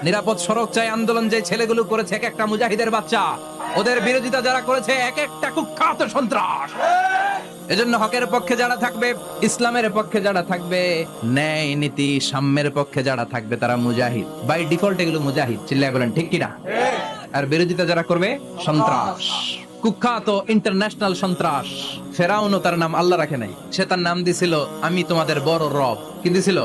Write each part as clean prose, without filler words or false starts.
নিরাপদ সড়ক চাই আন্দোলন যে ছেলেগুলো করেছে এক একটা মুজাহিদের বাচ্চা, ওদের বিরোধিতা যারা করেছে এক একটা কুখ্যাত সন্ত্রাস। এজন্য হকের পক্ষে যারা থাকবে, ইসলামের পক্ষে যারা থাকবে, ন্যায় নীতি সাম্যের পক্ষে যারা থাকবে তারা মুজাহিদ, বাই ডিফল্ট এগুলো মুজাহিদ। চিল্লায় বলেন ঠিক কিনা? আর বিরোধিতা যারা করবে সন্ত্রাস, কুখ্যাত ইন্টারন্যাশনাল সন্ত্রাস। ফেরাউনও তার নাম আল্লাহ রাখে নাই, সে তার নাম দিছিল আমি তোমাদের বড় রব। কি দিছিল?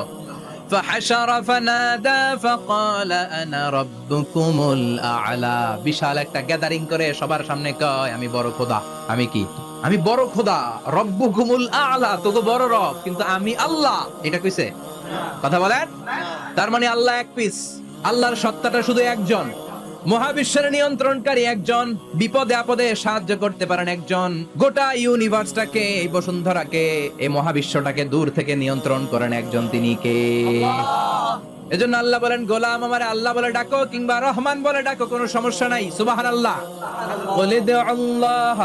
فحشر فنادى فقال انا ربكم الاعلى। বিশাল একটা গ্যাদারিং করে সবার সামনে কয় আমি বড় খোদা। আমি কি? আমি বড় খোদা, রব্বুকুমুল আ'লা, তোগো বড় রব, কিন্তু আমি আল্লাহ। এটা কইছে? কথা বলেন। তার মানে আল্লাহ এক পিস, আল্লাহর সত্তাটা শুধু একজন, মহাবিশ্বের নিয়ন্ত্রণকারী একজন, বিপদে আপদে সাহায্য করতে পারেন একজন, গোটা ইউনিভার্সটাকে, এই বসুন্ধরাকে, এই মহাবিশ্বটাকে দূর থেকে নিয়ন্ত্রণ করেন একজন, তিনি কে? এজন্য আল্লাহ বলেন গোলাম আমারে আল্লাহ বলে ডাকো কিংবা রহমান বলে ডাকো, কোনো সমস্যা নাই। সুবহানাল্লাহ। ওয়ালিদু আল্লাহ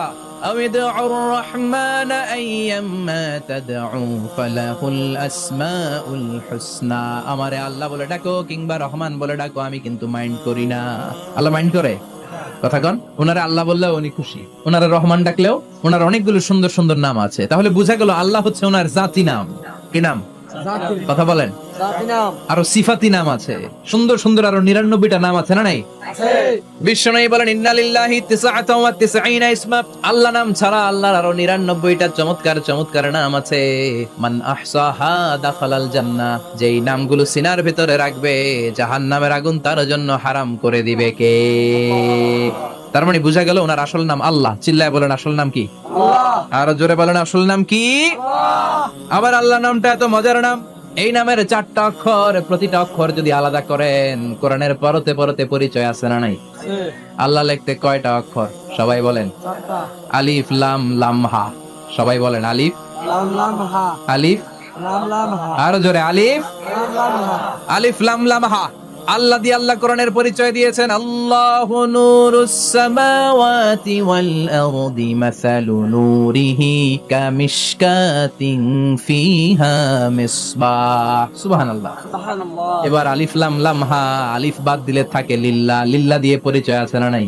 আও ইদউর রহমান আইয়াম্মা তাদউ ফালাহুল আসমাউল হুসনা। আমারে আল্লাহ বলে ডাকো কিংবা রহমান বলে ডাকো, আমি কিন্তু মাইন্ড করি না। আল্লাহ মাইন্ড করে? কথা কন। ওনারে আল্লাহ বললেও উনি খুশি, ওনারে রহমান ডাকলেও। ওনার অনেকগুলো সুন্দর সুন্দর নাম আছে, তাহলে বোঝা গেল আল্লাহ হচ্ছে ওনার জাতি নাম। কি নাম? কথা বলেন। আরো সিফাতি নাম আছে, সুন্দর সুন্দর আরো 99টা নাম আছে না নাই? বিশ্বনবী বলেন ইন্নালিল্লাহি 99 ইসমা। আল্লাহ নাম ছাড়া আল্লাহর আরো 99টা চমৎকার চমৎকার নাম আছে। মান আহসাহা দাখালাল জান্নাহ। যেই নামগুলো সিনার ভিতরে রাখবে জাহান্নামের আগুন তার জন্য হারাম করে দিবে কে? তার মানে বোঝা গেল ওনার আসল নাম আল্লাহ। চিল্লায় বলেন আসল নাম কি? আল্লাহ। আরো জোরে বলেন আসল নাম কি? আল্লাহ। আবার আল্লাহ নামটা এত মজার নাম, এই নামের 4টা অক্ষর, প্রতিটা অক্ষর যদি আলাদা করেন কোরআনের পরতে পরতে পরিচয় আছে না নাই? আল্লাহ লিখতে কয়টা অক্ষর? সবাই বলেন। আলিফ লাম লাম হা। সবাই বলেন আলিফ লাম লাম হা। আলিফ লাম লাম হা। আরো জোরে আলিফ লাম লাম হা। আলিফ লাম লাম হা। আল্লাহ দিয়ে আল্লাহ কোরআনের পরিচয় দিয়েছেন। আল্লাহু নূরুস সামাওয়াতি ওয়াল আরদি মাসালু নূরিহি কামিশকাতিন ফিহা মিসবাহ। সুবহানাল্লাহ। সুবহানাল্লাহ। এবার আলিফ লাম লাম হা, আলিফ বাদ দিলে থাকে লিল্লাহ, লিল্লাহ দিয়ে পরিচয় আছে না নাই?